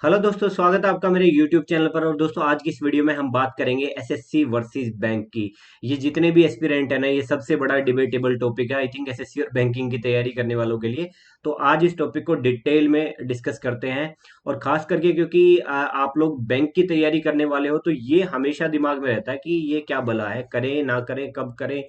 Hello दोस्तों, स्वागत है आपका मेरे YouTube चैनल पर। और दोस्तों, आज की इस वीडियो में हम बात करेंगे एसएससी वर्सेस बैंक की। ये जितने भी एस्पिरेंट है ना, ये सबसे बड़ा डिबेटेबल टॉपिक है आई थिंक एसएससी और बैंकिंग की तैयारी करने वालों के लिए। तो आज इस टॉपिक को डिटेल में डिस्कस करते हैं। और खास करके क्योंकि आप लोग बैंक की तैयारी करने वाले हो, तो ये हमेशा दिमाग में रहता है कि ये क्या भला है, करें ना करें, कब करें,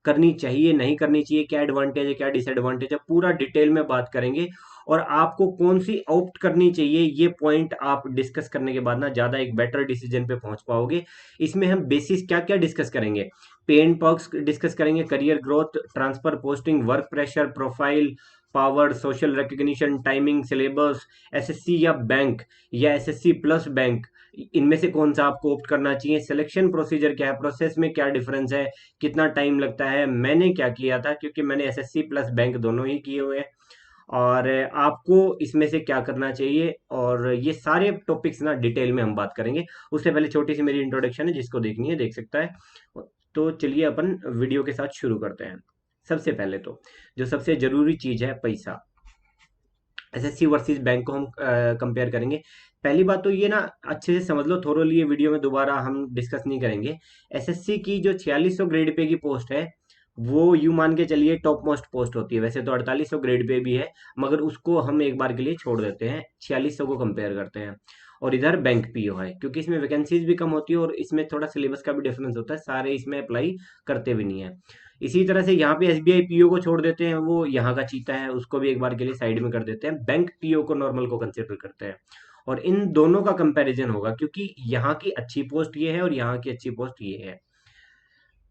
करनी चाहिए नहीं करनी चाहिए, क्या एडवांटेज है क्या डिसएडवांटेज है, पूरा डिटेल में बात करेंगे। और आपको कौन सी ऑप्ट करनी चाहिए, ये पॉइंट आप डिस्कस करने के बाद ना ज्यादा एक बेटर डिसीजन पे पहुंच पाओगे। इसमें हम बेसिस क्या क्या डिस्कस करेंगे, पे एंड पर्क्स डिस्कस करेंगे, career growth, transfer posting, work pressure profile, power, social recognition, timing, syllabus, SSC या बैंक या एसएससी प्लस बैंक, इनमें से कौन सा आपको ऑप्ट करना चाहिए, सिलेक्शन प्रोसीजर क्या है, प्रोसेस में क्या डिफरेंस है, कितना टाइम लगता है, मैंने क्या किया था क्योंकि मैंने एसएससी प्लस बैंक दोनों ही किए हुए हैं, और आपको इसमें से क्या करना चाहिए, और ये सारे टॉपिक्स ना डिटेल में हम बात करेंगे। उससे पहले छोटी सी मेरी इंट्रोडक्शन है, जिसको देखनी है देख सकता है। तो चलिए अपन वीडियो के साथ शुरू करते हैं। सबसे पहले तो जो सबसे जरूरी चीज है, पैसा। एसएससी वर्सेस बैंक को हम कंपेयर करेंगे। पहली बात तो ये ना अच्छे से समझ लो थोरोली, ये वीडियो में दोबारा हम डिस्कस नहीं करेंगे। एसएससी की जो 4600 ग्रेड पे की पोस्ट है, वो यू मान के चलिए टॉप मोस्ट पोस्ट होती है। वैसे तो 4800 ग्रेड पे भी है, मगर उसको हम एक बार के लिए छोड़ देते हैं, 4600 को कंपेयर करते हैं। और इधर बैंक पीओ है, क्योंकि इसमें वैकेंसीज भी कम होती है और इसमें थोड़ा सिलेबस का भी डिफरेंस होता है, सारे इसमें अप्लाई करते भी नहीं है। इसी तरह से यहाँ पे एसबीआई पीओ को छोड़ देते हैं, वो यहाँ का चीता है, उसको भी एक बार के लिए साइड में कर देते हैं, बैंक पीओ को नॉर्मल को कंसिडर करते हैं। और इन दोनों का कंपैरिजन होगा, क्योंकि यहाँ की अच्छी पोस्ट ये है और यहाँ की अच्छी पोस्ट ये है।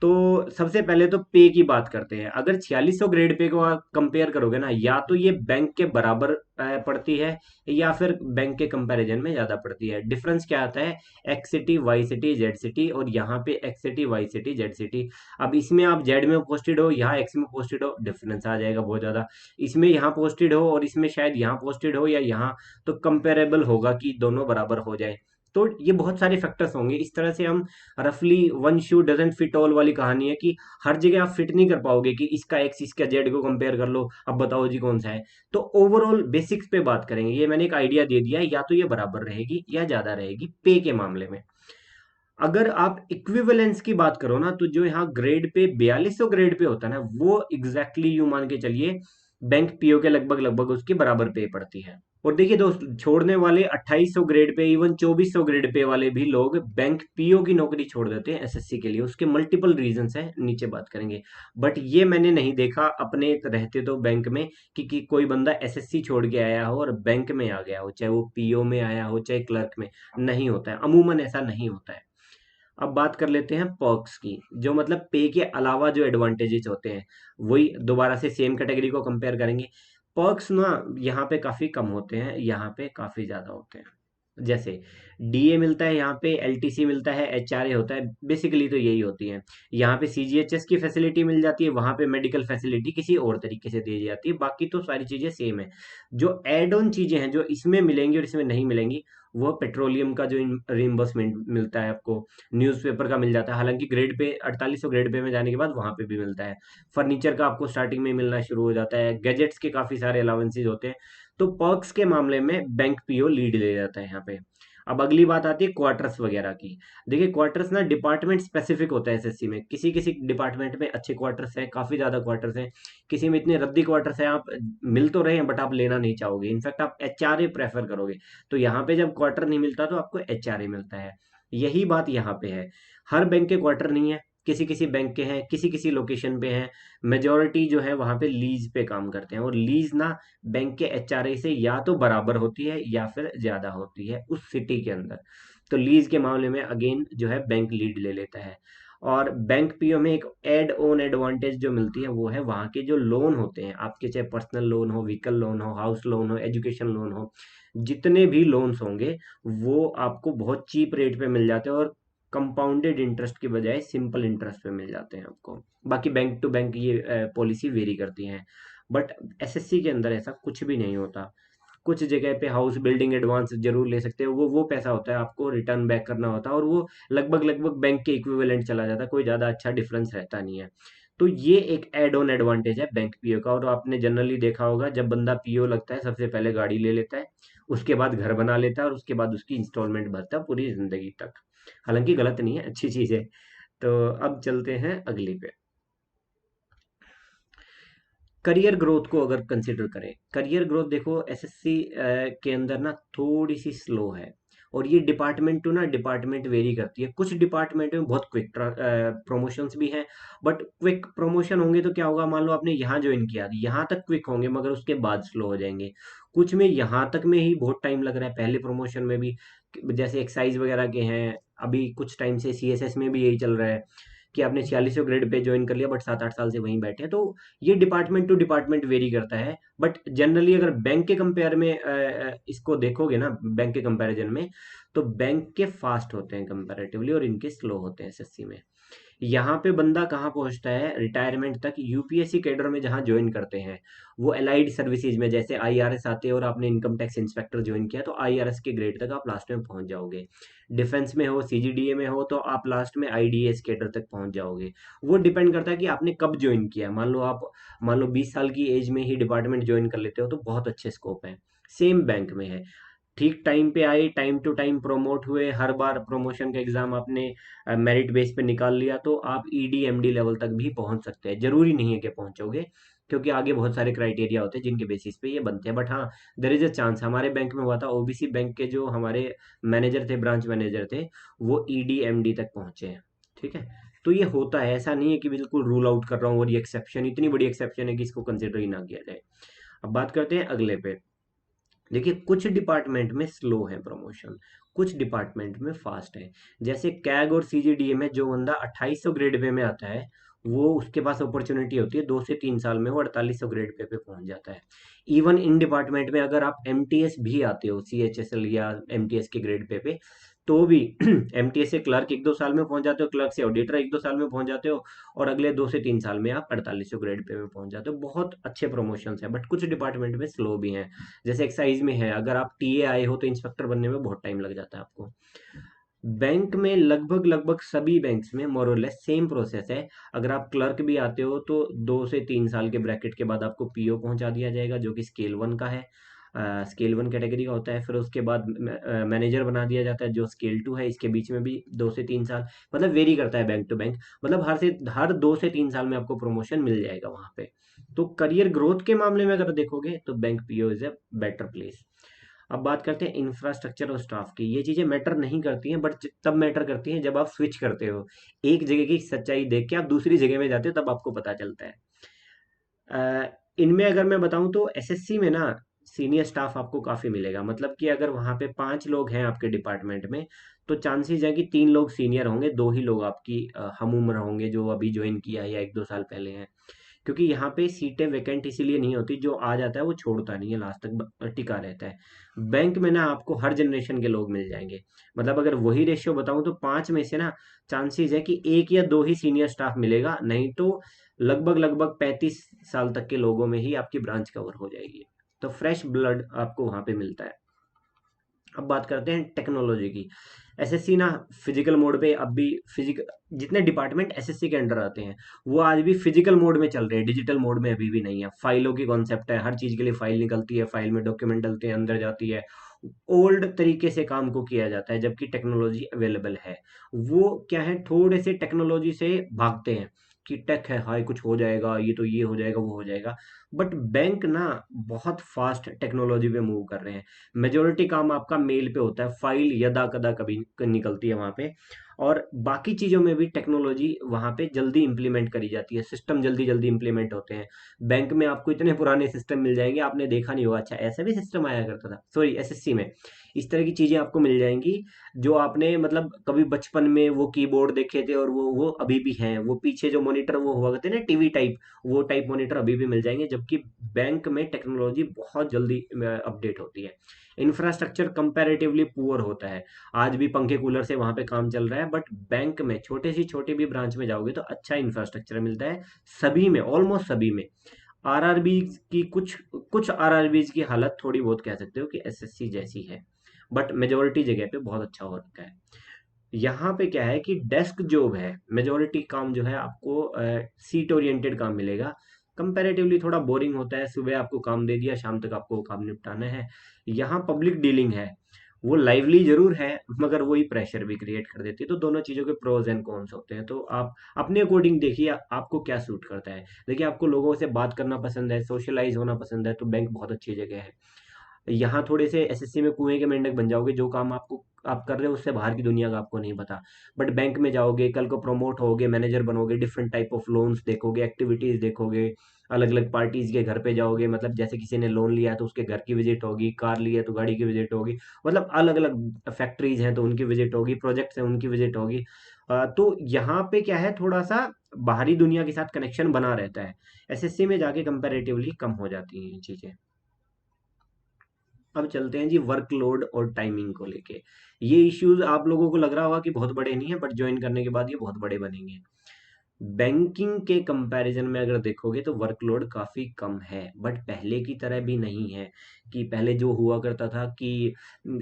तो सबसे पहले तो पे की बात करते हैं। अगर 4600 ग्रेड पे को आप कंपेयर करोगे ना, या तो ये बैंक के बराबर पड़ती है, या फिर बैंक के कंपैरिजन में ज्यादा पड़ती है। डिफरेंस क्या आता है, X city, Y city, Z city, और यहाँ पे X city, Y city, Z city. अब इसमें आप जेड में पोस्टेड हो, यहाँ एक्स में पोस्टेड हो, डिफरेंस आ जाएगा बहुत ज्यादा। इसमें यहाँ पोस्टेड हो और इसमें शायद यहाँ पोस्टेड हो या यहाँ, तो कंपेरेबल होगा कि दोनों बराबर हो जाए। तो ये बहुत सारे फैक्टर्स होंगे। इस तरह से हम रफली, one shoe doesn't fit all वाली कहानी है कि हर जगह आप फिट नहीं कर पाओगे कि इसका एक्स इसका जेड को कंपेयर कर लो, अब बताओ जी कौन सा है। तो ओवरऑल बेसिक्स पे बात करेंगे। ये मैंने एक आइडिया दे दिया है, या तो ये बराबर रहेगी या ज्यादा रहेगी पे के मामले में। अगर आप इक्विवेलेंस की बात करो ना, तो जो यहाँ ग्रेड पे 4200 ग्रेड पे होता है ना, वो एग्जैक्टली यू मान के चलिए बैंक पीओ के लगभग लगभग उसके बराबर पे पड़ती है। और देखिए दोस्त, छोड़ने वाले 2800 grade pay, even 2400 grade pay वाले भी लोग बैंक पीओ की नौकरी छोड़ देते हैं एसएससी के लिए। उसके मल्टीपल रीजंस हैं, नीचे बात करेंगे। बट ये मैंने नहीं देखा अपने रहते तो बैंक में कि कोई बंदा एसएससी छोड़ के आया हो और बैंक में आ गया हो, चाहे वो पीओ में आया हो चाहे क्लर्क में। नहीं होता है, अमूमन ऐसा नहीं होता है। अब बात कर लेते हैं पर्क्स की, जो मतलब पे के अलावा जो एडवांटेजेस होते हैं, वही दोबारा से सेम कैटेगरी को कंपेयर करेंगे। पर्क्स ना यहाँ पे काफी कम होते हैं, यहाँ पे काफी ज्यादा होते हैं। जैसे डीए मिलता है, यहाँ पे एलटीसी मिलता है, एचआरए होता है, बेसिकली तो यही होती है। यहाँ पे सीजीएचएस की फैसिलिटी मिल जाती है, वहां पे मेडिकल फैसिलिटी किसी और तरीके से दी जाती है, बाकी तो सारी चीजें सेम है। जो एड ऑन चीजें हैं जो इसमें मिलेंगी और इसमें नहीं मिलेंगी, वो पेट्रोलियम का जो रिम्बर्समेंट मिलता है आपको, न्यूज़पेपर का मिल जाता है, हालांकि ग्रेड पे 4800 ग्रेड पे में जाने के बाद वहां पे भी मिलता है। फर्नीचर का आपको स्टार्टिंग में मिलना शुरू हो जाता है, गैजेट्स के काफी सारे अलाउंसेज होते हैं। तो पर्क्स के मामले में बैंक पीओ लीड ले जाता है यहाँ पे। अब अगली बात आती है क्वार्टर्स वगैरह की। देखिए क्वार्टर्स ना डिपार्टमेंट स्पेसिफिक होता है एसएससी में, किसी किसी डिपार्टमेंट में अच्छे क्वार्टर्स हैं, काफी ज्यादा क्वार्टर्स हैं, किसी में इतने रद्दी क्वार्टर्स हैं, आप मिल तो रहे हैं बट आप लेना नहीं चाहोगे, इनफैक्ट आप एचआरए प्रेफर करोगे। तो यहाँ पे जब क्वार्टर नहीं मिलता तो आपको एचआरए मिलता है। यही बात यहाँ पे है। हर बैंक के क्वार्टर नहीं है, किसी किसी बैंक के हैं, किसी किसी लोकेशन पे हैं। मेजोरिटी जो है वहां पे लीज पे काम करते हैं, और लीज ना बैंक के एचआरए से या तो बराबर होती है या फिर ज्यादा होती है उस सिटी के अंदर। तो लीज के मामले में अगेन जो है बैंक लीड ले लेता है। और बैंक पीओ में एक एड ऑन एडवांटेज जो मिलती है, वो है वहाँ के जो लोन होते हैं आपके, चाहे पर्सनल लोन हो, व्हीकल लोन हो, हाउस लोन हो, एजुकेशन लोन हो, जितने भी लोन्स होंगे, वो आपको बहुत चीप रेट पे मिल जाते हैं, और कंपाउंडेड इंटरेस्ट की बजाय सिंपल इंटरेस्ट पे मिल जाते हैं आपको। बाकी बैंक टू बैंक ये पॉलिसी वेरी करती हैं, बट एसएससी के अंदर ऐसा कुछ भी नहीं होता। कुछ जगह पे हाउस बिल्डिंग एडवांस जरूर ले सकते हो, वो पैसा होता है आपको रिटर्न बैक करना होता है, और वो लगभग लगभग बैंक के इक्विवेलेंट चला जाता है, कोई ज्यादा अच्छा डिफरेंस रहता नहीं है। तो ये एक एड ऑन एडवांटेज है बैंक पीओ का। और आपने जनरली देखा होगा, जब बंदा पीओ लगता है सबसे पहले गाड़ी ले लेता है, उसके बाद घर बना लेता है और उसके बाद उसकी इंस्टॉलमेंट भरता है पूरी जिंदगी तक। हालांकि गलत नहीं है, अच्छी चीज है। तो अब चलते हैं अगली पे। करियर ग्रोथ को अगर कंसिडर करें, करियर ग्रोथ देखो एसएससी के अंदर ना थोड़ी सी स्लो है। और ये डिपार्टमेंट टू ना डिपार्टमेंट वेरी करती है। कुछ डिपार्टमेंट में बहुत क्विक प्रमोशंस भी हैं। बट क्विक प्रमोशन होंगे तो क्या होगा, मान लो आपने यहाँ ज्वाइन किया, यहाँ तक क्विक होंगे मगर उसके बाद स्लो हो जाएंगे। कुछ में यहाँ तक में ही बहुत टाइम लग रहा है, पहले प्रमोशन में भी। जैसे एक्साइज वगैरह के हैं, अभी कुछ टाइम से सीएसएस में भी यही चल रहा है कि आपने 4600 ग्रेड पे ज्वाइन कर लिया बट 7-8 साल से वहीं बैठे हैं। तो ये डिपार्टमेंट टू डिपार्टमेंट वेरी करता है। बट जनरली अगर बैंक के कंपेयर में इसको देखोगे ना, बैंक के कंपैरिजन में, तो बैंक के फास्ट होते हैं कंपैरेटिवली और इनके स्लो होते हैं एसएससी में। यहाँ पे बंदा कहाँ पहुंचता है रिटायरमेंट तक, यूपीएससी कैडर में जहाँ ज्वाइन करते हैं, वो अलाइड सर्विसेज में जैसे आईआरएस आते हैं और आपने इनकम टैक्स इंस्पेक्टर ज्वाइन किया तो आईआरएस के ग्रेड तक आप लास्ट में पहुंच जाओगे। डिफेंस में हो, सीजीडीए में हो, तो आप लास्ट में आईडीएस कैडर तक पहुंच जाओगे। वो डिपेंड करता है कि आपने कब ज्वाइन किया। मान लो 20 साल की एज में ही डिपार्टमेंट ज्वाइन कर लेते हो तो बहुत अच्छे स्कोप है। सेम बैंक में है, ठीक टाइम पे आए, टाइम टू टाइम प्रमोट हुए, हर बार प्रमोशन का एग्जाम आपने मेरिट बेस पे निकाल लिया तो आप ईडी एमडी लेवल तक भी पहुंच सकते हैं। जरूरी नहीं है कि पहुंचोगे, क्योंकि आगे बहुत सारे क्राइटेरिया होते हैं जिनके बेसिस पे ये बनते हैं। बट हाँ, देर इज अ चांस। हमारे बैंक में हुआ था, ओबीसी बैंक के जो हमारे मैनेजर थे, ब्रांच मैनेजर थे, वो ईडी एमडी तक पहुंचे हैं। ठीक है, तो ये होता है, ऐसा नहीं है कि बिल्कुल रूल आउट कर रहा हूँ और ये एक्सेप्शन, इतनी बड़ी एक्सेप्शन है कि इसको कंसिडर ही ना किया जाए। अब बात करते हैं अगले पे। देखिए कुछ डिपार्टमेंट में स्लो है प्रमोशन, कुछ डिपार्टमेंट में फास्ट है। जैसे कैग और सीजीडीए में जो बंदा 2800 ग्रेड पे में आता है, वो उसके पास अपॉर्चुनिटी होती है 2 से 3 साल में वो 4800 ग्रेड पे पहुंच जाता है। इवन इन डिपार्टमेंट में अगर आप एमटीएस भी आते हो, सीएचएसएल या एमटीएस के ग्रेड पे तो भी एमटीएस से क्लर्क 1-2 साल में पहुंच जाते हो, क्लर्क से ऑडिटर 1-2 साल में पहुंच जाते हो, और अगले 2 से 3 साल में आप 4800 ग्रेड पे में पहुंच जाते हो। बहुत अच्छे प्रमोशन है, बट कुछ डिपार्टमेंट में स्लो भी हैं। जैसे एक्साइज में है, अगर आप टीए आए हो तो इंस्पेक्टर बनने में बहुत टाइम लग जाता है आपको। बैंक में लगभग लगभग सभी बैंक्स में मोर और लेस सेम प्रोसेस है। अगर आप क्लर्क भी आते हो तो 2 से 3 साल के ब्रैकेट के बाद आपको पीओ पहुंचा दिया जाएगा, जो कि स्केल 1 का है, स्केल 1 कैटेगरी का होता है। फिर उसके बाद मैनेजर बना दिया जाता है जो स्केल 2 है। इसके बीच में भी 2 से 3 साल, मतलब वेरी करता है बैंक टू बैंक। मतलब हर 2 से 3 साल में आपको प्रमोशन मिल जाएगा वहां पे। तो करियर ग्रोथ के मामले में अगर देखोगे तो bank PO is a better place. अब बात करते हैं इंफ्रास्ट्रक्चर और स्टाफ की। ये चीजें मैटर नहीं करती हैं, बट तब मैटर करती हैं जब आप स्विच करते हो। एक जगह की सच्चाई देख के आप दूसरी जगह में जाते हो, तब आपको पता चलता है। इनमें अगर मैं बताऊं तो एसएससी में ना सीनियर स्टाफ आपको काफी मिलेगा। मतलब कि अगर वहां पे 5 लोग हैं आपके डिपार्टमेंट में, तो चांसेस है कि 3 लोग सीनियर होंगे, 2 ही लोग आपकी हम उम्र होंगे जो अभी ज्वाइन किया है या 1-2 साल पहले हैं। क्योंकि यहाँ पे सीटें वैकेंट इसीलिए नहीं होती, जो आ जाता है वो छोड़ता नहीं है, लास्ट तक टिका रहता है। बैंक में ना आपको हर जनरेशन के लोग मिल जाएंगे। मतलब अगर वही रेशियो बताऊं तो 5 में से ना चांसेस है कि 1 या 2 ही सीनियर स्टाफ मिलेगा, नहीं तो लगभग लगभग 35 साल तक के लोगों में ही आपकी ब्रांच कवर हो जाएगी। तो फ्रेश ब्लड आपको वहां पे मिलता है। अब बात करते हैं टेक्नोलॉजी की। एसएससी ना फिजिकल मोड पे अब भी फिजिकल, जितने डिपार्टमेंट एसएससी के अंडर आते हैं वो आज भी फिजिकल मोड में चल रहे हैं, डिजिटल मोड में अभी भी नहीं है। फाइलों की कॉन्सेप्ट है, हर चीज के लिए फाइल निकलती है, फाइल में डॉक्यूमेंट डलते हैं, अंदर जाती है। ओल्ड तरीके से काम को किया जाता है, जबकि टेक्नोलॉजी अवेलेबल है। वो क्या है, थोड़े से टेक्नोलॉजी से भागते हैं कि टेक है, हाय कुछ हो जाएगा, ये तो ये हो जाएगा वो हो जाएगा। बट बैंक ना बहुत फास्ट टेक्नोलॉजी पे मूव कर रहे हैं। मेजोरिटी काम आपका मेल पे होता है, फाइल यदा कदा कभी निकलती है वहां पे। और बाकी चीजों में भी टेक्नोलॉजी वहां पे जल्दी इंप्लीमेंट करी जाती है, सिस्टम जल्दी जल्दी इंप्लीमेंट होते हैं। बैंक में आपको इतने पुराने सिस्टम मिल जाएंगे, आपने देखा नहीं होगा, अच्छा ऐसा भी सिस्टम आया करता था, सॉरी एसएससी में इस तरह की चीजें आपको मिल जाएंगी जो आपने मतलब कभी बचपन में वो कीबोर्ड देखे थे, और वो अभी भी हैं। वो पीछे जो मॉनिटर वो हुआ करते हैं ना टीवी टाइप, वो टाइप मॉनिटर अभी भी मिल जाएंगे। जबकि बैंक में टेक्नोलॉजी बहुत जल्दी अपडेट होती है। इंफ्रास्ट्रक्चर कंपैरेटिवली पुअर होता है, आज भी पंखे कूलर से वहां पे काम चल रहा है। बट बैंक में छोटे सी छोटी भी ब्रांच में जाओगे तो अच्छा इंफ्रास्ट्रक्चर मिलता है, सभी में, ऑलमोस्ट सभी में। आरआरबी की कुछ कुछ आरआरबी की हालत थोड़ी बहुत कह सकते हो कि एसएससी जैसी है, बट मेजोरिटी जगह पे बहुत अच्छा हो रखा है। यहाँ पे क्या है कि डेस्क जॉब है, मेजोरिटी काम जो है आपको सीट ओरिएंटेड काम मिलेगा। कंपैरेटिवली थोड़ा बोरिंग होता है। सुबह आपको काम दे दिया, शाम तक आपको काम निपटाना है। यहाँ पब्लिक डीलिंग है, वो लाइवली जरूर है, मगर वही प्रेशर भी क्रिएट कर देती है। तो दोनों चीजों के प्रोज एंड कॉन्स होते हैं, तो आप अपने अकॉर्डिंग देखिए आपको क्या सूट करता है। देखिए, आपको लोगों से बात करना पसंद है, सोशलाइज होना पसंद है, तो बैंक बहुत अच्छी जगह है। यहाँ थोड़े से एसएससी में कुएं के मेंढक बन जाओगे, जो काम आपको आप कर रहे हो उससे बाहर की दुनिया का आपको नहीं पता। बट बैंक में जाओगे, कल को प्रमोट होगे, मैनेजर बनोगे, डिफरेंट टाइप ऑफ लोन्स देखोगे, एक्टिविटीज देखोगे, अलग अलग पार्टीज के घर पे जाओगे, मतलब जैसे किसी ने लोन लिया है तो उसके घर की विजिट होगी, कार ली है तो गाड़ी की विजिट होगी, मतलब अलग अलग फैक्ट्रीज हैं तो उनकी विजिट होगी, प्रोजेक्ट्स हैं उनकी विजिट होगी। तो यहाँ पे क्या है, थोड़ा सा बाहरी दुनिया के साथ कनेक्शन बना रहता है। एसएससी में जाके कंपैरेटिवली कम हो जाती हैं ये चीजें। अब चलते हैं जी वर्कलोड और टाइमिंग को लेके। ये इश्यूज आप लोगों को लग रहा होगा कि बहुत बड़े नहीं है, बट ज्वाइन करने के बाद ये बहुत बड़े बनेंगे। बैंकिंग के कंपैरिजन में अगर देखोगे तो वर्कलोड काफ़ी कम है, बट पहले की तरह भी नहीं है। कि पहले जो हुआ करता था कि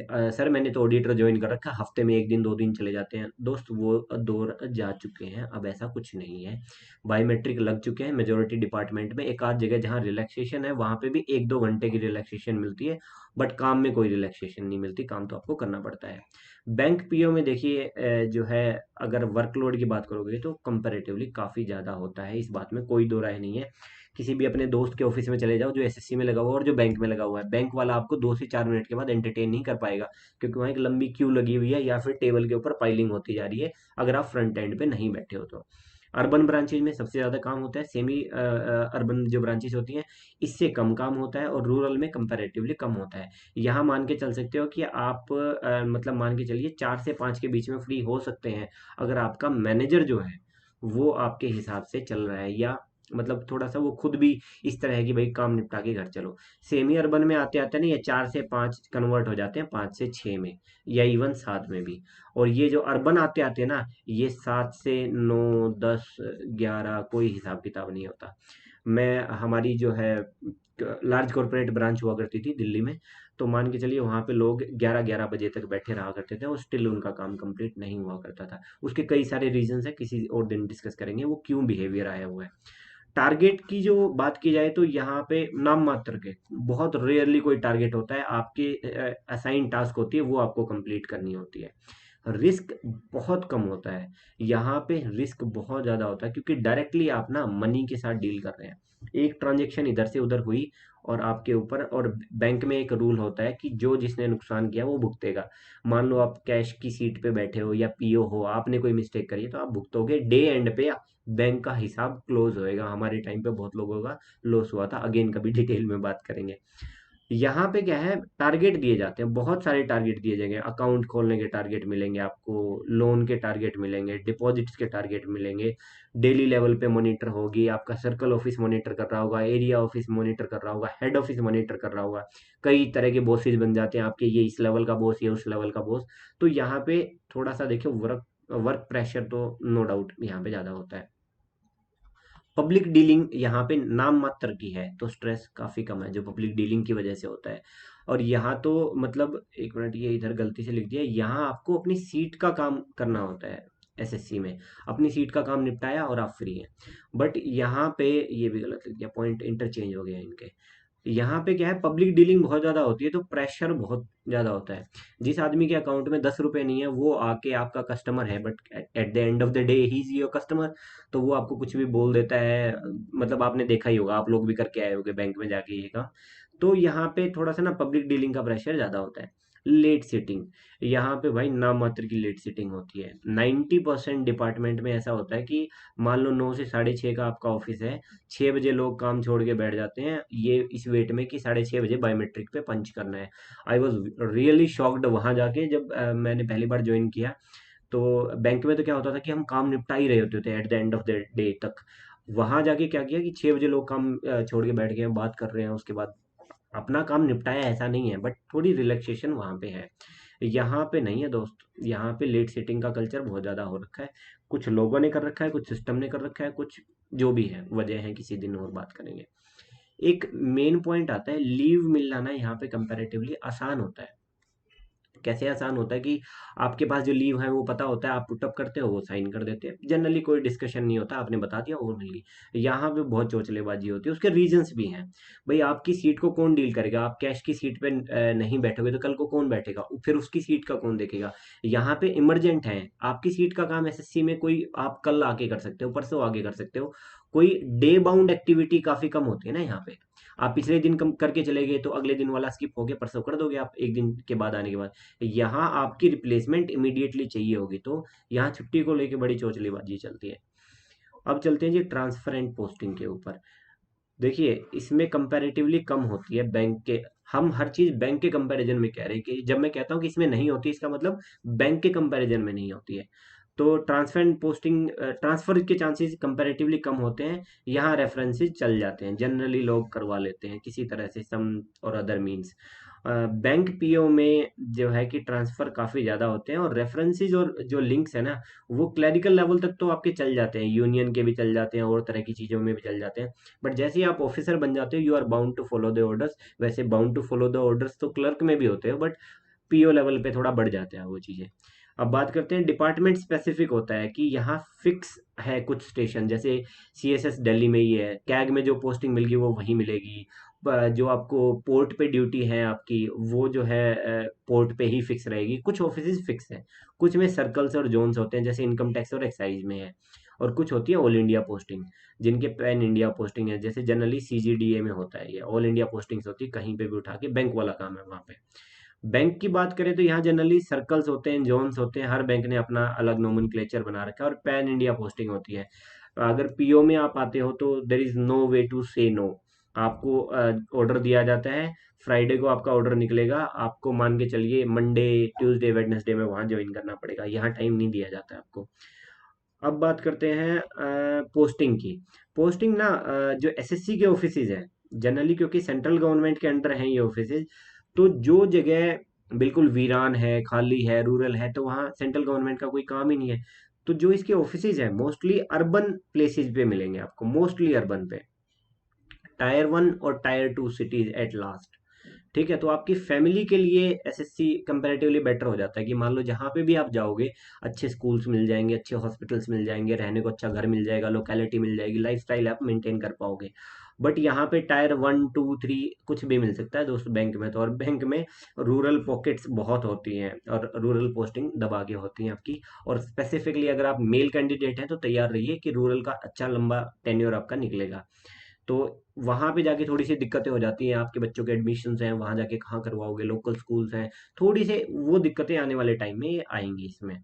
सर मैंने तो ऑडिटर ज्वाइन कर रखा, हफ्ते में एक दिन दो दिन चले जाते हैं, दोस्त वो दौर जा चुके हैं, अब ऐसा कुछ नहीं है। बायोमेट्रिक लग चुके हैं मेजोरिटी डिपार्टमेंट में, एक आध जगह जहाँ रिलैक्सेशन है वहाँ पे भी एक दो घंटे की रिलैक्सेशन मिलती है, बट काम में कोई रिलैक्सेशन नहीं मिलती, काम तो आपको करना पड़ता है। बैंक पीओ में देखिए जो है, अगर वर्कलोड की बात करोगे तो कंपैरेटिवली काफ़ी ज़्यादा होता है, इस बात में कोई दो राय नहीं है। किसी भी अपने दोस्त के ऑफिस में चले जाओ जो एसएससी में लगा हुआ है और जो बैंक में लगा हुआ है, बैंक वाला आपको 2 से 4 मिनट के बाद एंटरटेन नहीं कर पाएगा, क्योंकि वहाँ एक लंबी क्यू लगी हुई है या फिर टेबल के ऊपर फाइलिंग होती जा रही है, अगर आप फ्रंट एंड पे नहीं बैठे हो तो। अर्बन ब्रांचेज में सबसे ज़्यादा काम होता है, सेमी अर्बन जो ब्रांचेज होती हैं इससे कम काम होता है, और रूरल में कंपैरेटिवली कम होता है। यहाँ मान के चल सकते हो कि आप मतलब मान के चलिए 4 से 5 के बीच में फ्री हो सकते हैं, अगर आपका मैनेजर जो है वो आपके हिसाब से चल रहा है, या मतलब थोड़ा सा वो खुद भी इस तरह है कि भाई काम निपटा के घर चलो। सेमी अर्बन में आते आते ना ये 4 से 5 कन्वर्ट हो जाते हैं 5 से 6 में, या इवन 7 में भी। और ये जो अर्बन आते आते ना, ये 7 से 9 10 11 कोई हिसाब किताब नहीं होता। मैं हमारी जो है लार्ज कॉर्पोरेट ब्रांच हुआ करती थी दिल्ली में, तो मान के चलिए वहाँ पे लोग 11 11 बजे तक बैठे रहा करते थे और स्टिल उनका काम कंप्लीट नहीं हुआ करता था। उसके कई सारे रीजंस हैं, किसी और दिन डिस्कस करेंगे वो क्यों बिहेवियर आया हुआ है। टारगेट की जो बात की जाए तो यहाँ पे नाम मात्र के, बहुत रेयरली कोई टारगेट होता है, आपके असाइन टास्क होती है वो आपको कंप्लीट करनी होती है। रिस्क बहुत कम होता है, यहाँ पे रिस्क बहुत ज़्यादा होता है, क्योंकि डायरेक्टली आप ना मनी के साथ डील कर रहे हैं। एक ट्रांजेक्शन इधर से उधर हुई और आपके ऊपर, और बैंक में एक रूल होता है कि जो जिसने नुकसान किया वो भुगतेगा। मान लो आप कैश की सीट पे बैठे हो या पीओ हो, आपने कोई मिस्टेक करी है तो आप भुगतोगे डे एंड पे, बैंक का हिसाब क्लोज होएगा। हमारे टाइम पे बहुत लोगों का लॉस हुआ था, अगेन कभी डिटेल में बात करेंगे। यहाँ पे क्या है, टारगेट दिए जाते हैं, बहुत सारे टारगेट दिए जाएंगे, अकाउंट खोलने के टारगेट मिलेंगे आपको, लोन के टारगेट मिलेंगे, डिपॉजिट्स के टारगेट मिलेंगे, डेली लेवल पे मॉनिटर होगी, आपका सर्कल ऑफिस मॉनिटर कर रहा होगा, एरिया ऑफिस मॉनिटर कर रहा होगा, हेड ऑफिस मॉनिटर कर रहा होगा। कई तरह के बॉसेस बन जाते हैं आपके, ये इस लेवल का बॉस, ये उस लेवल का बॉस। तो यहाँ पे थोड़ा सा देखिए वर्क वर्क प्रेशर तो नो डाउट यहाँ पे ज़्यादा होता है। पब्लिक डीलिंग यहाँ पे नाम मात्र की है, तो स्ट्रेस काफ़ी कम है जो पब्लिक डीलिंग की वजह से होता है। और यहाँ तो मतलब एक मिनट, ये इधर गलती से लिख दिया, यहाँ आपको अपनी सीट का काम करना होता है। एसएससी में अपनी सीट का काम निपटाया और आप फ्री हैं। बट यहाँ पे ये भी गलत लिख दिया, पॉइंट इंटरचेंज हो गया इनके। यहाँ पे क्या है, पब्लिक डीलिंग बहुत ज़्यादा होती है तो प्रेशर बहुत ज़्यादा होता है। जिस आदमी के अकाउंट में 10 रुपए नहीं है वो आके आपका कस्टमर है, but at the end of the day he is your customer. तो वो आपको कुछ भी बोल देता है, मतलब आपने देखा ही होगा, आप लोग भी करके आए होंगे बैंक में जाके ये काम। तो यहाँ पे थोड़ा सा ना पब्लिक डीलिंग का प्रेशर ज़्यादा होता है। लेट सिटिंग, यहाँ पे भाई नाम मात्र की लेट सिटिंग होती है। 90% डिपार्टमेंट में ऐसा होता है कि मान लो 9 से 6:30 का आपका ऑफिस है, 6 बजे लोग काम छोड़ के बैठ जाते हैं, ये इस वेट में कि 6:30 बजे बायोमेट्रिक पे पंच करना है। आई वॉज रियली शॉक्ड वहां जाके, जब मैंने पहली बार ज्वाइन किया। तो बैंक में तो क्या होता था कि हम काम निपटा ही रहे होते थे at the end of the day तक। वहां जाके क्या किया कि 6 बजे लोग काम छोड़ के बैठ गए हैं, बात कर रहे हैं, उसके बाद अपना काम निपटाया, ऐसा नहीं है, बट थोड़ी रिलैक्सेशन वहां पे है। यहाँ पे नहीं है दोस्त, यहाँ पे लेट सेटिंग का कल्चर बहुत ज़्यादा हो रखा है। कुछ लोगों ने कर रखा है, कुछ सिस्टम ने कर रखा है, कुछ जो भी है वजह है, किसी दिन और बात करेंगे। एक मेन पॉइंट आता है, लीव मिलना ना यहाँ पे कंपैरेटिवली आसान होता है। कैसे आसान होता है कि आपके पास जो लीव है वो पता होता है, आप पुटअप करते हो, वो साइन कर देते हैं, जनरली कोई डिस्कशन नहीं होता, आपने बता दिया वो मिल गई। यहाँ पे बहुत चोचलेबाजी होती है, उसके रीजंस भी हैं। भाई आपकी सीट को कौन डील करेगा? आप कैश की सीट पे नहीं बैठोगे तो कल को कौन बैठेगा? फिर उसकी सीट का कौन देखेगा? यहाँ पे इमरजेंट है, आपकी सीट का काम एसएससी में कोई आप कल आके कर सकते हो, परसों आके कर सकते हो, कोई डे बाउंड एक्टिविटी काफी कम होती है ना यहाँ पे। आप पिछले दिन कम करके चले गए तो अगले दिन वाला स्किप हो गया, परसों कर दोगे आप एक दिन के बाद आने के बाद। यहाँ आपकी रिप्लेसमेंट इमीडिएटली चाहिए होगी, तो यहाँ छुट्टी को लेके बड़ी चोचलेबाजी चलती है। अब चलते हैं जी ट्रांसफर एंड पोस्टिंग के ऊपर। देखिए इसमें कंपैरेटिवली कम होती है बैंक के, हम हर चीज बैंक के कंपैरिजन में कह रहे हैं कि जब मैं कहता हूँ कि इसमें नहीं होती, इसका मतलब बैंक के कंपैरिजन में नहीं होती है। तो ट्रांसफर एंड पोस्टिंग, ट्रांसफर के चांसेस कंपैरेटिवली कम होते हैं। यहाँ रेफरेंसेस चल जाते हैं, जनरली लोग करवा लेते हैं किसी तरह से, सम और अदर मींस। बैंक पीओ में जो है कि ट्रांसफर काफी ज्यादा होते हैं, और रेफरेंसेस और जो लिंक्स है ना, वो क्लरिकल लेवल तक तो आपके चल जाते हैं, यूनियन के भी चल जाते हैं और तरह की चीजों में भी चल जाते हैं। बट जैसे ही आप ऑफिसर बन जाते हो, you are bound to follow the orders. वैसे bound to follow the orders तो क्लर्क में भी होते हैं, बट पीओ लेवल पे थोड़ा बढ़ जाते हैं वो चीजें। अब बात करते हैं डिपार्टमेंट स्पेसिफिक होता है कि यहाँ फिक्स है कुछ स्टेशन, जैसे सीएसएस दिल्ली में ही है, कैग में जो पोस्टिंग मिलेगी वो वहीं मिलेगी। जो आपको पोर्ट पे ड्यूटी है आपकी, वो जो है पोर्ट पे ही फिक्स रहेगी। कुछ ऑफिस फिक्स है, कुछ में सर्कल्स और जोन्स होते हैं, जैसे इनकम टैक्स और एक्साइज में है। और कुछ होती है ऑल इंडिया पोस्टिंग, जिनके पैन इंडिया पोस्टिंग है, जैसे जनरली सीजीडीए में होता है, ये ऑल इंडिया पोस्टिंग्स होती है, कहीं पे भी उठा के बैंक वाला काम है वहाँ पे। बैंक की बात करें तो यहाँ जनरली सर्कल्स होते हैं, जोन्स होते हैं, हर बैंक ने अपना अलग नोमेनक्लेचर बना रखा है, और पैन इंडिया पोस्टिंग होती है। अगर पीओ में आप आते हो तो there is no way to say no. आपको ऑर्डर दिया जाता है, फ्राइडे को आपका ऑर्डर निकलेगा, आपको मान के चलिए मंडे ट्यूसडे वेडनेसडे में वहां ज्वाइन करना पड़ेगा, यहाँ टाइम नहीं दिया जाता है आपको। अब बात करते हैं पोस्टिंग की। पोस्टिंग ना जो एसएससी के ऑफिसेज हैं जनरली, क्योंकि सेंट्रल गवर्नमेंट के अंडर हैं ये ऑफिसेज, तो जो जगह बिल्कुल वीरान है, खाली है, रूरल है, तो वहाँ सेंट्रल गवर्नमेंट का कोई काम ही नहीं है। तो जो इसके ऑफिसेज हैं मोस्टली अर्बन प्लेसेस पे मिलेंगे आपको, मोस्टली अर्बन पे, टायर 1 और टायर 2 सिटीज एट लास्ट। ठीक है, तो आपकी फैमिली के लिए एसएससी कंपैरेटिवली बेटर हो जाता है कि मान लो जहाँ पे भी आप जाओगे, अच्छे स्कूल्स मिल जाएंगे, अच्छे हॉस्पिटल्स मिल जाएंगे, रहने को अच्छा घर मिल जाएगा, लोकेलिटी मिल जाएगी, लाइफस्टाइल आप मेंटेन कर पाओगे। बट यहाँ पे टायर 1 2 3 कुछ भी मिल सकता है दोस्तों बैंक में तो। और बैंक में रूरल पॉकेट्स बहुत होती हैं, और रूरल पोस्टिंग दबा के होती हैं आपकी। और स्पेसिफिकली अगर आप मेल कैंडिडेट हैं तो तैयार रहिए कि रूरल का अच्छा लंबा टेन्योर आपका निकलेगा। तो वहां पे जाके थोड़ी सी दिक्कतें हो जाती हैं, आपके बच्चों के एडमिशन्स हैं, वहां जाके कहाँ करवाओगे, लोकल स्कूल्स हैं, थोड़ी से वो दिक्कतें आने वाले टाइम में आएंगी इसमें।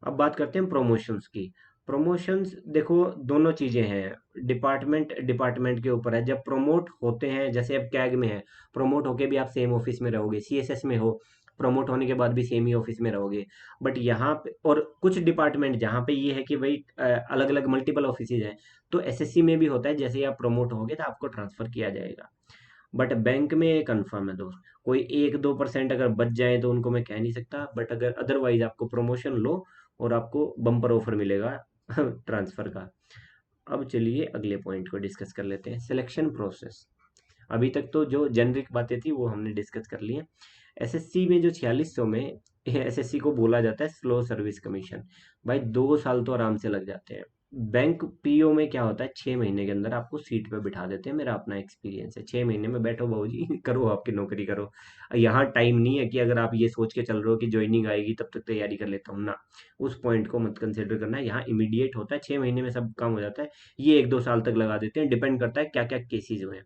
अब बात करते हैं प्रमोशंस की। प्रमोशंस देखो दोनों चीजें हैं, डिपार्टमेंट डिपार्टमेंट के ऊपर है। जब प्रमोट होते हैं, जैसे अब कैग में है, प्रमोट होके भी आप सेम ऑफिस में रहोगे, सीएसएस में हो, प्रमोट होने के बाद भी सेम ही ऑफिस में रहोगे। बट यहाँ पे और कुछ डिपार्टमेंट जहाँ पे ये है कि भाई अलग अलग मल्टीपल ऑफिस हैं, तो एसएससी में भी होता है, जैसे ही आप प्रमोट होगे तो आपको ट्रांसफर किया जाएगा। बट बैंक में ये कंफर्म है दोस्त, कोई 1-2% अगर बच जाए तो उनको मैं कह नहीं सकता, बट अगर अदरवाइज आपको प्रमोशन लो और आपको बम्पर ऑफर मिलेगा ट्रांसफर का। अब चलिए अगले पॉइंट को डिस्कस कर लेते हैं, सिलेक्शन प्रोसेस। अभी तक तो जो जेनरिक बातें थी वो हमने डिस्कस कर ली है। एसएससी में जो 4600 में एसएससी को बोला जाता है स्लो सर्विस कमीशन। भाई 2 साल तो आराम से लग जाते हैं। बैंक पीओ में क्या होता है, 6 महीने के अंदर आपको सीट पे बिठा देते हैं, मेरा अपना एक्सपीरियंस है, 6 महीने में बैठो बाबूजी करो आपकी नौकरी करो। यहाँ टाइम नहीं है कि अगर आप ये सोच के चल रहे हो कि ज्वाइनिंग आएगी तब तक तैयारी कर लेता हूँ ना, उस पॉइंट को मत कंसिडर करना है। यहाँ इमीडिएट होता है, 6 महीने में सब काम हो जाता है। ये 1-2 साल तक लगा देते हैं, डिपेंड करता है क्या क्या केसेज हुए हैं।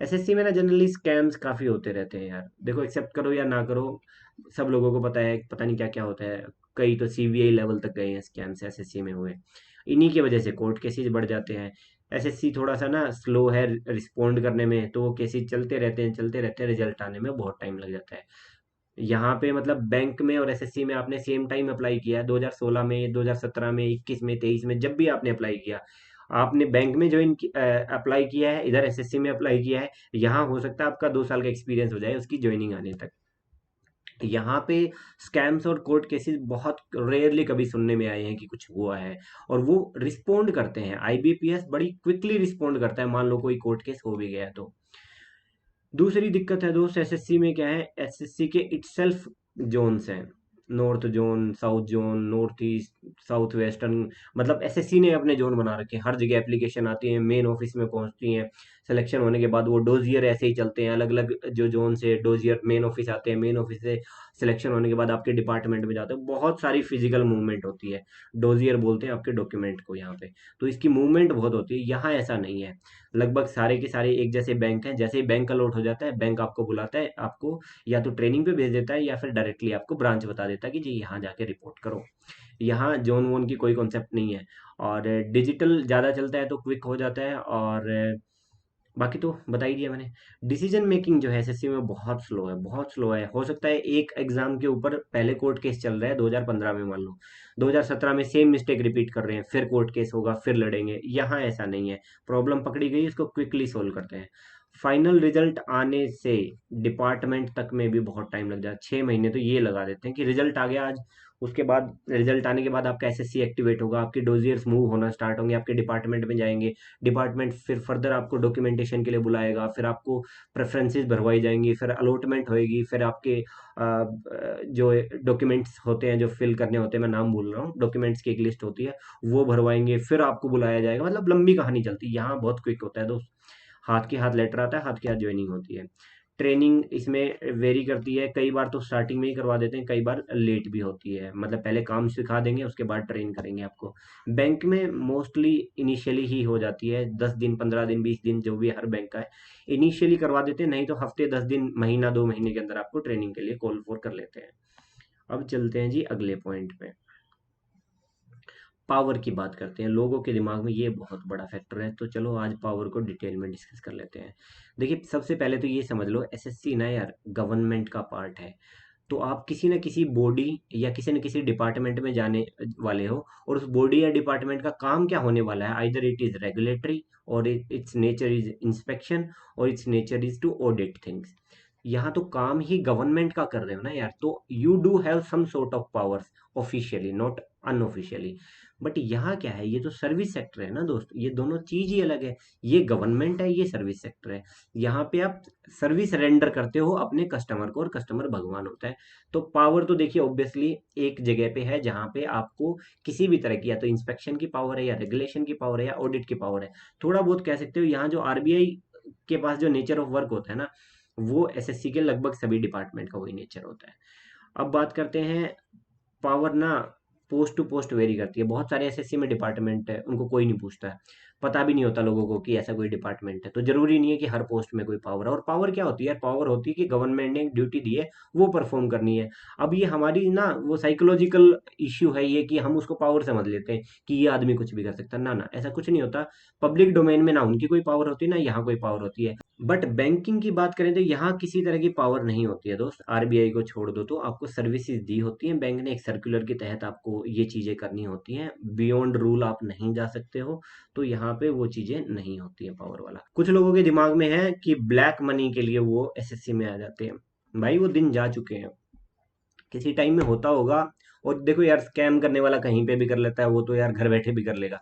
एसएससी में ना जनरली स्कैम्स काफी होते रहते हैं यार, देखो एक्सेप्ट करो या ना करो, सब लोगों को पता है, पता नहीं क्या क्या होता है। कई तो सीबीआई लेवल तक गए हैं स्कैम्स एसएससी में हुए, इन्हीं की वजह से कोर्ट केसेस बढ़ जाते हैं। एसएससी थोड़ा सा ना स्लो है रिस्पोंड करने में, तो वो केसेस चलते रहते हैं, चलते रहते हैं, रिजल्ट आने में बहुत टाइम लग जाता है। यहाँ पे मतलब बैंक में और एसएससी में आपने सेम टाइम अप्लाई किया है, 2016 में, 2017 में, 21 में, 23 में, जब भी आपने अप्लाई किया, आपने बैंक में ज्वाइन अप्लाई किया है, इधर एसएससी में अप्लाई किया है, यहाँ हो सकता है आपका 2 साल का एक्सपीरियंस हो जाए उसकी ज्वाइनिंग आने तक। यहाँ पे स्कैम्स और कोर्ट केसेस बहुत रेयरली कभी सुनने में आए हैं कि कुछ हुआ है, और वो रिस्पोंड करते हैं, आईबीपीएस बड़ी क्विकली रिस्पोंड करता है मान लो कोई कोर्ट केस हो भी गया तो। दूसरी दिक्कत है दोस्त एसएससी में क्या है, एसएससी के इटसेल्फ जोन्स हैं, north zone, south zone, north east, south western, मतलब एसएससी ने अपने जोन बना रखे हैं। हर जगह एप्लीकेशन आती है, मेन ऑफिस में पहुंचती हैं। सिलेक्शन होने के बाद वो डोजियर ऐसे ही चलते हैं, अलग अलग जो जोन से डोजियर मेन ऑफिस आते हैं, मेन ऑफिस से सिलेक्शन होने के बाद आपके डिपार्टमेंट में जाते हैं। बहुत सारी फिजिकल मूवमेंट होती है, डोजियर बोलते हैं आपके डॉक्यूमेंट को यहाँ पे। तो इसकी मूवमेंट बहुत होती है, यहाँ ऐसा नहीं है। लगभग सारे के सारे एक जैसे बैंक हैं, जैसे ही बैंक अलॉट हो जाता है बैंक आपको बुलाता है, आपको या तो ट्रेनिंग पे भेज देता है या फिर डायरेक्टली आपको ब्रांच बता देता है कि जी यहाँ जाके रिपोर्ट करो। यहाँ जोन वोन की कोई कॉन्सेप्ट नहीं है। और डिजिटल ज़्यादा चलता है तो क्विक हो जाता है। और बाकी तो बता ही दिया मैंने। डिसीजन मेकिंग जो है एसएससी में बहुत स्लो है, बहुत स्लो है। हो सकता है एक एग्जाम के ऊपर पहले कोर्ट केस चल रहा है 2015 में, मान लो 2017 में सेम मिस्टेक रिपीट कर रहे हैं, फिर कोर्ट केस होगा, फिर लड़ेंगे। यहाँ ऐसा नहीं है, प्रॉब्लम पकड़ी गई, इसको क्विकली सोल्व करते हैं। फाइनल रिजल्ट आने से डिपार्टमेंट तक में भी बहुत टाइम लग जाता है, 6 महीने तो ये लगा देते हैं कि रिजल्ट आ गया आज, उसके बाद रिजल्ट आने के बाद आपका एसएससी एक्टिवेट होगा, आपके डोजियर्स मूव होना स्टार्ट होंगे, आपके डिपार्टमेंट में जाएंगे। डिपार्टमेंट फिर फर्दर आपको डॉक्यूमेंटेशन के लिए बुलाएगा, फिर आपको प्रेफरेंसेस भरवाई जाएंगी, फिर अलॉटमेंट होएगी, फिर आपके जो डॉक्यूमेंट्स होते हैं जो फिल करने होते हैं, मैं नाम भूल रहा हूँ, डॉक्यूमेंट्स की एक लिस्ट होती है, वो भरवाएंगे, फिर आपको बुलाया जाएगा। मतलब लंबी कहानी चलती है। यहाँ बहुत क्विक होता है दोस्त, हाथ के हाथ लेटर आता है, हाथ के हाथ ज्वाइनिंग होती है। ट्रेनिंग इसमें वेरी करती है, कई बार तो स्टार्टिंग में ही करवा देते हैं, कई बार लेट भी होती है, मतलब पहले काम सिखा देंगे उसके बाद ट्रेन करेंगे आपको। बैंक में मोस्टली इनिशियली ही हो जाती है, 10 दिन, 15 दिन, 20 दिन, जो भी हर बैंक का है, इनिशियली करवा देते हैं, नहीं तो हफ्ते, 10 दिन, महीना, 2 महीने के अंदर आपको ट्रेनिंग के लिए कॉल फॉर कर लेते हैं। अब चलते हैं जी अगले पॉइंट पे, पावर की बात करते हैं। लोगों के दिमाग में ये बहुत बड़ा फैक्टर है, तो चलो आज पावर को डिटेल में डिस्कस कर लेते हैं। देखिए सबसे पहले तो ये समझ लो, एसएससी ना यार गवर्नमेंट का पार्ट है। तो आप किसी न किसी बॉडी या किसी न किसी डिपार्टमेंट में जाने वाले हो, और उस बॉडी या डिपार्टमेंट का काम क्या होने वाला है, आइदर इट इज रेगुलेटरी, और इट्स नेचर इज इंस्पेक्शन, और its nature is to audit things. यहाँ तो काम ही गवर्नमेंट का कर रहे हो ना यार, तो you do have some sort of powers, officially not unofficially. But यहाँ क्या है, ये तो सर्विस सेक्टर है ना दोस्त, ये दोनों चीज ही अलग है। ये गवर्नमेंट है, ये सर्विस सेक्टर है। यहाँ पे आप सर्विस रेंडर करते हो अपने कस्टमर को, और कस्टमर भगवान होता है। तो पावर तो देखिए ऑब्वियसली एक जगह पे है, जहाँ पे आपको किसी भी तरह की या तो इंस्पेक्शन की पावर है, या रेगुलेशन की पावर है, या ऑडिट की पावर है। थोड़ा बहुत कह सकते हो, यहाँ जो आरबीआई के पास जो नेचर ऑफ वर्क होता है ना, वो एसएससी के लगभग सभी डिपार्टमेंट का वही नेचर होता है। अब बात करते हैं, पावर ना पोस्ट टू पोस्ट वेरी करती है। बहुत सारे एसएससी में डिपार्टमेंट है, उनको कोई नहीं पूछता है, पता भी नहीं होता लोगों को कि ऐसा कोई डिपार्टमेंट है। तो जरूरी नहीं है कि हर पोस्ट में कोई पावर है। और पावर क्या होती है यार, पावर होती है कि गवर्नमेंट ने एक ड्यूटी दी है, वो परफॉर्म करनी है। अब ये हमारी ना वो साइकोलॉजिकल इश्यू है ये, कि हम उसको पावर समझ लेते हैं कि ये आदमी कुछ भी कर सकता है। ना ना, ऐसा कुछ नहीं होता। पब्लिक डोमेन में ना उनकी कोई पावर होती है, ना यहाँ कोई पावर होती है। बट बैंकिंग की बात करें तो यहाँ किसी तरह की पावर नहीं होती है दोस्त। आरबीआई को छोड़ दो, तो आपको सर्विसेज दी होती हैं बैंक ने, एक सर्कुलर के तहत आपको ये चीजें करनी होती हैं। बियॉन्ड रूल आप नहीं जा सकते हो, तो यहाँ पे वो चीजें नहीं होती है पावर वाला। कुछ लोगों के दिमाग में है कि ब्लैक मनी के लिए वो एसएससी में आ जाते हैं। भाई वो दिन जा चुके हैं, किसी टाइम में होता होगा। और देखो यार, स्कैम करने वाला कहीं पे भी कर लेता है, वो तो यार घर बैठे भी कर लेगा।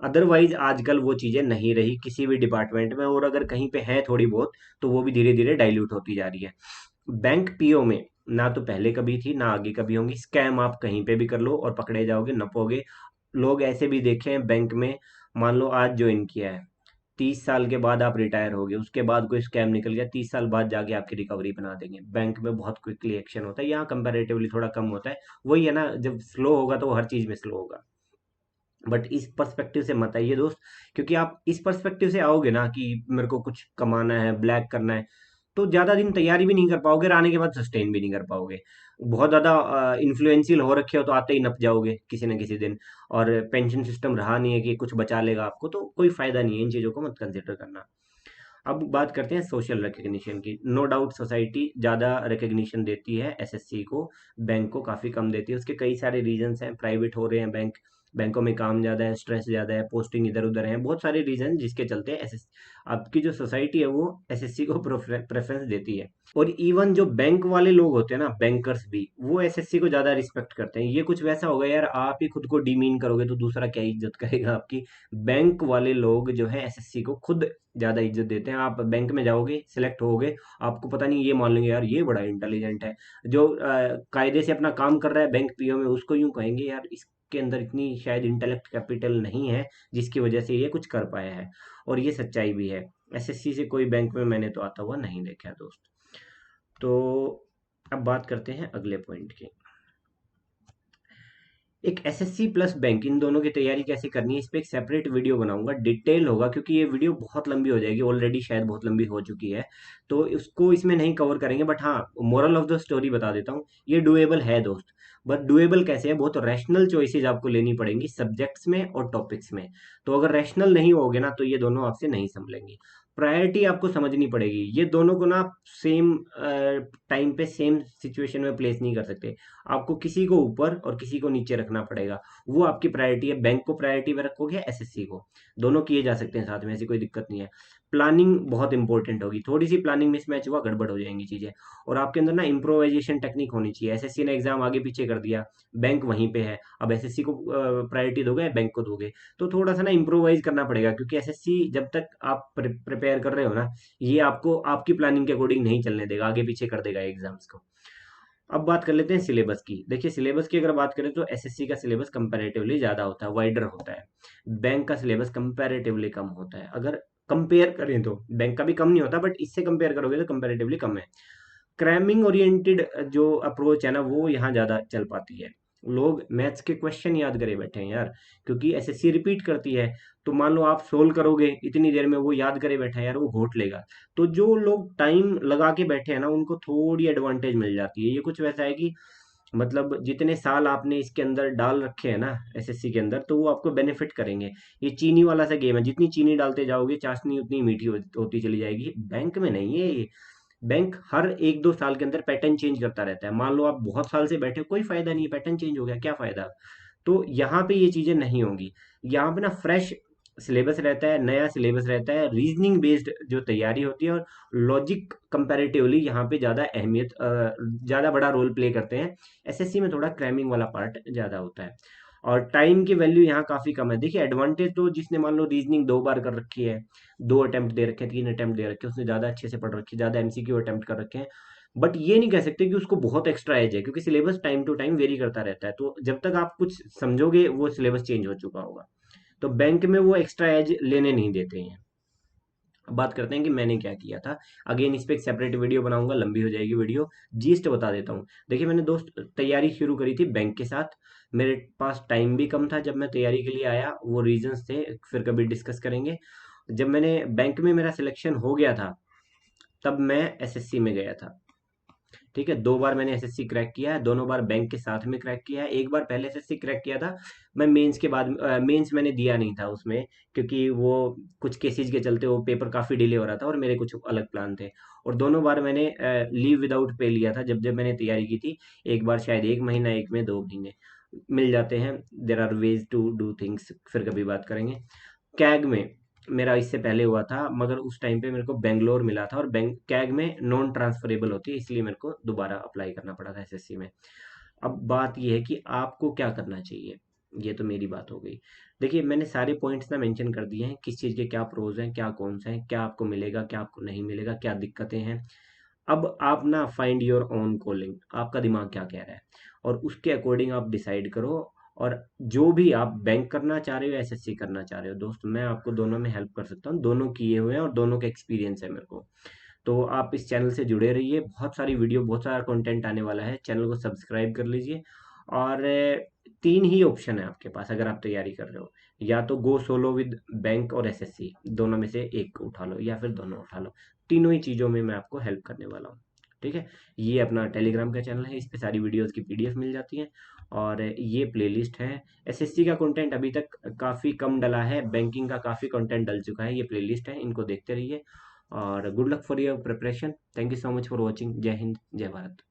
अदरवाइज आजकल वो चीजें नहीं रही किसी भी डिपार्टमेंट में, और अगर कहीं पे है थोड़ी बहुत, तो वो भी धीरे धीरे डाइल्यूट होती जा रही है। बैंक पीओ में ना तो पहले कभी थी, ना आगे कभी होंगी। स्कैम आप कहीं पे भी कर लो और पकड़े जाओगे, नपोगे। लोग ऐसे भी देखे हैं बैंक में, मान लो आज ज्वाइन किया है, 30 साल के बाद आप रिटायर हो गए, उसके बाद कोई स्कैम निकल गया, 30 साल बाद जाके आपकी रिकवरी बना देंगे। बैंक में बहुत क्विकली एक्शन होता है, यहाँ कंपैरेटिवली थोड़ा कम होता है। वही है ना, जब स्लो होगा तो वो हर चीज में स्लो होगा। बट इस पर्सपेक्टिव से मत आइए दोस्त, क्योंकि आप इस पर्सपेक्टिव से आओगे ना कि मेरे को कुछ कमाना है, ब्लैक करना है, तो ज्यादा दिन तैयारी भी नहीं कर पाओगे, और आने के बाद सस्टेन भी नहीं कर पाओगे। बहुत ज्यादा इन्फ्लुएंशियल हो रखे हो तो आते ही नप जाओगे किसी न किसी दिन। और पेंशन सिस्टम रहा नहीं है कि कुछ बचा लेगा आपको, तो कोई फायदा नहीं है, इन चीजों को मत कंसिडर करना। अब बात करते हैं सोशल रिकग्निशन की। नो डाउट सोसाइटी ज़्यादा रिकग्निशन देती है एसएससी को, बैंक को काफ़ी कम देती है। उसके कई सारे रीजंस हैं, प्राइवेट हो रहे हैं बैंक, बैंकों में काम ज़्यादा है, स्ट्रेस ज़्यादा है, पोस्टिंग इधर उधर है, बहुत सारे रीजन जिसके चलते एस आपकी जो सोसाइटी है वो एसएससी को प्रेफरेंस देती है। और इवन जो बैंक वाले लोग होते हैं ना, बैंकर्स भी, वो एसएससी को ज्यादा रिस्पेक्ट करते हैं। ये कुछ वैसा होगा यार, आप ही खुद को डिमीन करोगे तो दूसरा क्या इज्जत करेगा आपकी। बैंक वाले लोग जो है एसएससी को खुद ज्यादा इज्जत देते हैं। आप बैंक में जाओगे, सिलेक्ट होगे, आपको पता नहीं, ये मान लेंगे यार ये बड़ा इंटेलिजेंट है, जो कायदे से अपना काम कर रहा है बैंक पीओ में, उसको यूं कहेंगे यार इसके अंदर इतनी शायद इंटेलेक्ट कैपिटल नहीं है जिसकी वजह से ये कुछ कर पाया है। और ये सच्चाई भी है। एसएससी से कोई बैंक में मैंने तो आता हुआ नहीं देखा है दोस्त। तो अब बात करते हैं अगले पॉइंट की। एक एसएससी प्लस बैंक, इन दोनों की तैयारी कैसे करनी है, इस पे एक सेपरेट वीडियो बनाऊंगा, डिटेल होगा, क्योंकि ये वीडियो बहुत लंबी हो जाएगी, ऑलरेडी शायद बहुत लंबी हो चुकी है, तो उसको इसमें नहीं कवर करेंगे। बट हाँ, मोरल ऑफ द स्टोरी बता देता हूँ, ये डुएबल है दोस्त। बट डुएबल कैसे है, बहुत रैशनल चॉइसेस आपको लेनी पड़ेंगी सब्जेक्ट्स में और टॉपिक्स में। तो अगर रैशनल नहीं होगे ना, तो ये दोनों आपसे नहीं संभलेंगी। प्रायोरिटी आपको समझनी पड़ेगी, ये दोनों को ना सेम टाइम पे सेम सिचुएशन में प्लेस नहीं कर सकते। आपको किसी को ऊपर और किसी को नीचे रखना पड़ेगा, वो आपकी प्रायोरिटी है। बैंक को प्रायोरिटी में रखोगे, एसएससी को, दोनों किए जा सकते हैं साथ में, ऐसी कोई दिक्कत नहीं है। प्लानिंग बहुत इंपॉर्टेंट होगी, थोड़ी सी प्लानिंग मिसमैच हुआ, गड़बड़ हो जाएंगी चीजें। और आपके अंदर ना इम्प्रोवाइजेशन टेक्निक होनी चाहिए। एसएससी ने एग्जाम आगे पीछे कर दिया, बैंक वहीं पे है, अब एसएससी को प्रायोरिटी दोगे, बैंक को दोगे, तो थोड़ा सा ना इम्प्रोवाइज करना पड़ेगा, क्योंकि एसएससी जब तक आप प्रिपेयर कर रहे हो ना, ये आपको आपकी प्लानिंग के अकॉर्डिंग नहीं चलने देगा, आगे पीछे कर देगा एग्जाम्स को। अब बात कर लेते हैं सिलेबस की। देखिए, सिलेबस की अगर बात करें तो एसएससी का सिलेबस कंपैरेटिवली ज्यादा होता है, वाइडर होता है। बैंक का सिलेबस कंपैरेटिवली कम होता है। अगर कंपेयर करें तो बैंक का भी कम नहीं होता, बट इससे कंपेयर करोगे तो कंपैरेटिवली कम है। क्रैमिंग ओरिएंटेड जो अप्रोच है ना, वो यहाँ ज्यादा चल पाती है। लोग मैथ्स के क्वेश्चन याद करे बैठे हैं यार, क्योंकि एसएससी रिपीट करती है। तो मान लो आप सोल्व करोगे इतनी देर में, वो याद करे बैठा है यार, वो घोट लेगा। तो जो लोग टाइम लगा के बैठे हैं ना, उनको थोड़ी एडवांटेज मिल जाती है। ये कुछ वैसा है कि मतलब जितने साल आपने इसके अंदर डाल रखे हैं ना एसएससी के अंदर, तो वो आपको बेनिफिट करेंगे। ये चीनी वाला सा गेम है, जितनी चीनी डालते जाओगे चाशनी उतनी मीठी होती चली जाएगी। बैंक में नहीं है ये। बैंक हर एक दो साल के अंदर पैटर्न चेंज करता रहता है। मान लो आप बहुत साल से बैठे हो, कोई फायदा नहीं है, पैटर्न चेंज हो गया, क्या फायदा। तो यहाँ पे ये चीजें नहीं होंगी। यहाँ पे ना फ्रेश सिलेबस रहता है, नया सिलेबस रहता है, रीजनिंग बेस्ड जो तैयारी होती है, और लॉजिक कंपैरेटिवली यहाँ पे ज्यादा अहमियत, ज्यादा बड़ा रोल प्ले करते हैं। एसएससी में थोड़ा क्रैमिंग वाला पार्ट ज्यादा होता है, और टाइम की वैल्यू यहाँ काफी कम है। देखिए, एडवांटेज तो जिसने मान लो रीजनिंग 2 बार कर रखी है, 2 अटेम्प्ट दे रखे हैं, 3 अटेम्प्ट दे रखे हैं, उसने ज्यादा अच्छे से पढ़ रखी है, ज्यादा एमसीक्यू अटेम्प्ट कर रखे हैं। बट ये नहीं कह सकते कि उसको बहुत एक्स्ट्रा एज है, क्योंकि syllabus time to time vary करता रहता है। तो जब तक आप कुछ समझोगे, वो सिलेबस चेंज हो चुका होगा। तो बैंक में वो एक्स्ट्रा एज लेने नहीं देते हैं। अब बात करते हैं कि मैंने क्या किया था। अगेन इस पे एक सेपरेट वीडियो बनाऊंगा, लंबी हो जाएगी वीडियो। जीस्ट बता देता हूँ। देखिए, मैंने दोस्त तैयारी शुरू करी थी बैंक के साथ। मेरे पास टाइम भी कम था जब मैं तैयारी के लिए आया, वो रीजंस थे, फिर कभी डिस्कस करेंगे। जब मैंने बैंक में मेरा सिलेक्शन हो गया था, तब मैं एसएससी में गया था। ठीक है, 2 बार मैंने एसएससी क्रैक किया है, दोनों बार बैंक के साथ में क्रैक किया है। एक बार पहले एसएससी क्रैक किया था मैं, मेंस के बाद, मेंस मैंने दिया नहीं था उसमें, क्योंकि वो कुछ केसेस के चलते वो पेपर काफी डिले हो रहा था, और मेरे कुछ अलग प्लान थे। और दोनों बार मैंने लीव विदाउट पे लिया था, जब जब मैंने तैयारी की थी। एक बार शायद 1 महीना, एक में 2 महीने मिल जाते हैं। There are ways to do things, फिर कभी बात करेंगे। कैग में मेरा इससे पहले हुआ था, मगर उस टाइम पे मेरे को बेंगलोर मिला था, और बैंक कैग में नॉन ट्रांसफरेबल होती है, इसलिए मेरे को दोबारा अप्लाई करना पड़ा था एसएससी में। अब बात ये है कि आपको क्या करना चाहिए, ये तो मेरी बात हो गई। देखिए, मैंने सारे पॉइंट्स ना मेंशन कर दिए हैं, किस चीज़ के क्या प्रोज हैं, क्या कौन सा है, क्या आपको मिलेगा, क्या आपको नहीं मिलेगा, क्या दिक्कतें हैं। अब आप ना फाइंड योर ओन कॉलिंग, आपका दिमाग क्या कह रहा है, और उसके अकॉर्डिंग आप डिसाइड करो। और जो भी आप बैंक करना चाह रहे हो, एसएससी करना चाह रहे हो, दोस्त मैं आपको दोनों में हेल्प कर सकता हूँ, दोनों किए हुए हैं और दोनों का एक्सपीरियंस है मेरे को। तो आप इस चैनल से जुड़े रहिए, बहुत सारी वीडियो, बहुत सारा कंटेंट आने वाला है, चैनल को सब्सक्राइब कर लीजिए। और 3 ही ऑप्शन है आपके पास अगर आप तैयारी कर रहे हो, या तो गो सोलो विद बैंक और एसएससी, दोनों में से एक उठा लो, या फिर दोनों उठा लो। तीनों ही चीज़ों में मैं आपको हेल्प करने वाला हूँ। ठीक है, ये अपना टेलीग्राम का चैनल है, इस पे सारी वीडियोस की पीडीएफ मिल जाती है। और ये प्लेलिस्ट है। एसएससी का कंटेंट अभी तक काफ़ी कम डला है, बैंकिंग का काफ़ी कंटेंट डल चुका है। ये प्लेलिस्ट है, इनको देखते रहिए। और good luck for your preparation. Thank you so much for watching. जय हिंद, जय भारत।